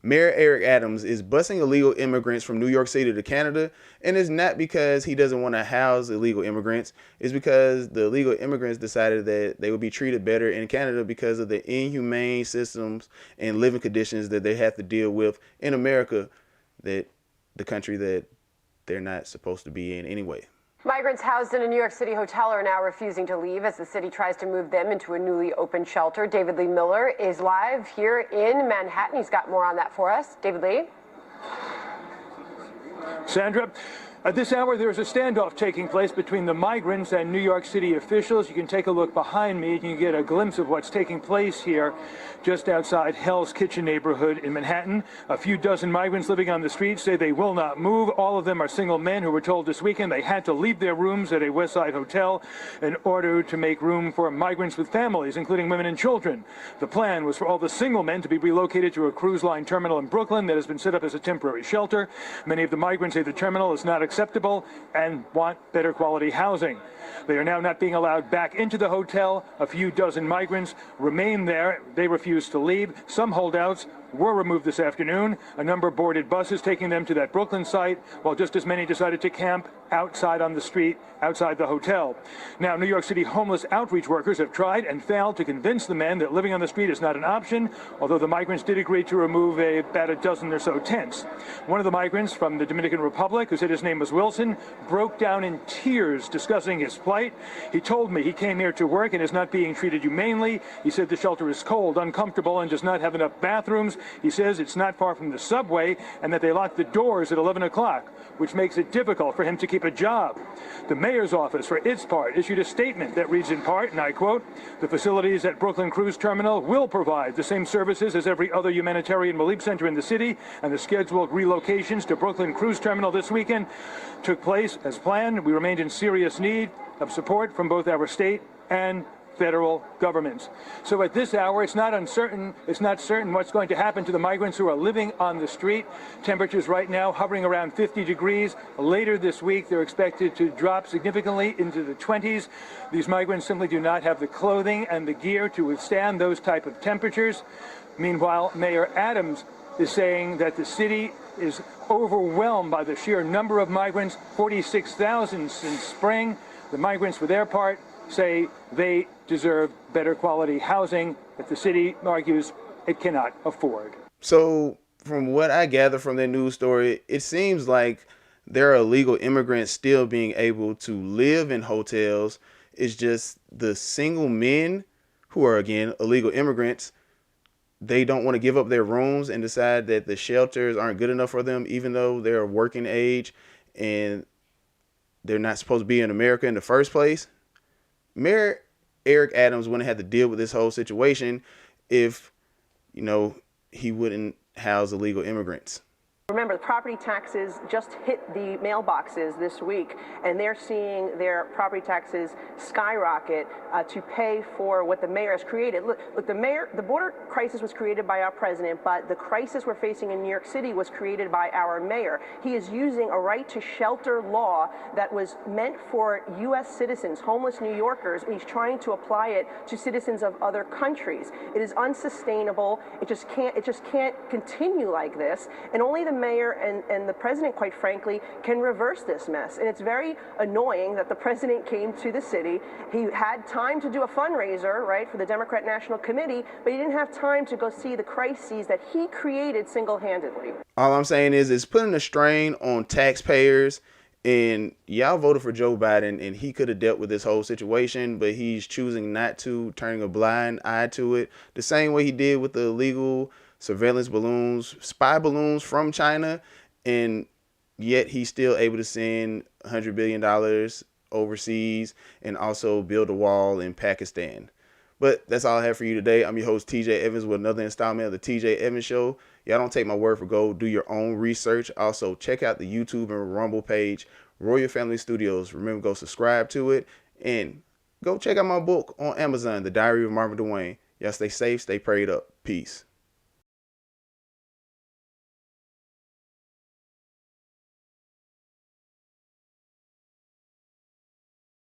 Mayor Eric Adams is busing illegal immigrants from New York City to Canada, and it's not because he doesn't want to house illegal immigrants. It's because the illegal immigrants decided that they would be treated better in Canada because of the inhumane systems and living conditions that they have to deal with in America, that the country that they're not supposed to be in anyway. Migrants housed in a New York City hotel are now refusing to leave as the city tries to move them into a newly opened shelter. David Lee Miller is live here in Manhattan. He's got more on that for us. David Lee. Sandra, at this hour, there's a standoff taking place between the migrants and New York City officials. You can take a look behind me and you can get a glimpse of what's taking place here just outside Hell's Kitchen neighborhood in Manhattan. A few dozen migrants living on the streets say they will not move. All of them are single men who were told this weekend they had to leave their rooms at a West Side hotel in order to make room for migrants with families, including women and children. The plan was for all the single men to be relocated to a cruise line terminal in Brooklyn that has been set up as a temporary shelter. Many of the migrants say the terminal is not acceptable and want better quality housing. They are now not being allowed back into the hotel. A few dozen migrants remain there. They refuse to leave. Some holdouts were removed this afternoon. A number boarded buses taking them to that Brooklyn site, while just as many decided to camp outside on the street, outside the hotel. Now, New York City homeless outreach workers have tried and failed to convince the men that living on the street is not an option, although the migrants did agree to remove about a dozen or so tents. One of the migrants from the Dominican Republic, who said his name was Wilson, broke down in tears discussing his plight. He told me he came here to work and is not being treated humanely. He said the shelter is cold, uncomfortable, and does not have enough bathrooms. He says it's not far from the subway and that they lock the doors at 11 o'clock, which makes it difficult for him to keep a job. The mayor's office, for its part, issued a statement that reads in part, and I quote, "The facilities at Brooklyn Cruise Terminal will provide the same services as every other humanitarian relief center in the city, and the scheduled relocations to Brooklyn Cruise Terminal this weekend took place as planned. We remained in serious need of support from both our state and federal governments." So at this hour, it's not certain what's going to happen to the migrants who are living on the street. Temperatures right now hovering around 50 degrees. Later this week, they're expected to drop significantly into the 20s. These migrants simply do not have the clothing and the gear to withstand those type of temperatures. Meanwhile, Mayor Adams is saying that the city is overwhelmed by the sheer number of migrants, 46,000 since spring. The migrants, for their part, say they deserve better quality housing that the city argues it cannot afford. So from what I gather from that news story, it seems like there are illegal immigrants still being able to live in hotels. It's just the single men who are, again, illegal immigrants, they don't want to give up their rooms and decide that the shelters aren't good enough for them, even though they're working age and they're not supposed to be in America in the first place. Mayor Eric Adams wouldn't have to deal with this whole situation if, he wouldn't house illegal immigrants. Remember, the property taxes just hit the mailboxes this week, and they're seeing their property taxes skyrocket to pay for what the mayor has created. Look, the border crisis was created by our president, but the crisis we're facing in New York City was created by our mayor. He is using a right to shelter law that was meant for U.S. citizens, homeless New Yorkers, and he's trying to apply it to citizens of other countries. It is unsustainable. It just can't continue like this, and only the mayor and the president, quite frankly, can reverse this mess. And it's very annoying that the president came to the city. He had time to do a fundraiser, right, for the Democrat National Committee, but he didn't have time to go see the crises that he created single-handedly. All I'm saying is it's putting a strain on taxpayers, and y'all voted for Joe Biden, and he could have dealt with this whole situation, but he's choosing not to, turning a blind eye to it, the same way he did with the illegal surveillance balloons, spy balloons from China, and yet he's still able to send $100 billion overseas and also build a wall in Pakistan. But that's all I have for you today. I'm your host, TJ Evans, with another installment of the TJ Evans Show. Y'all don't take my word for gold. Do your own research. Also, check out the YouTube and Rumble page, Royal Family Studios. Remember, go subscribe to it, and go check out my book on Amazon, The Diary of Marvin DeWayne. Y'all stay safe, stay prayed up. Peace.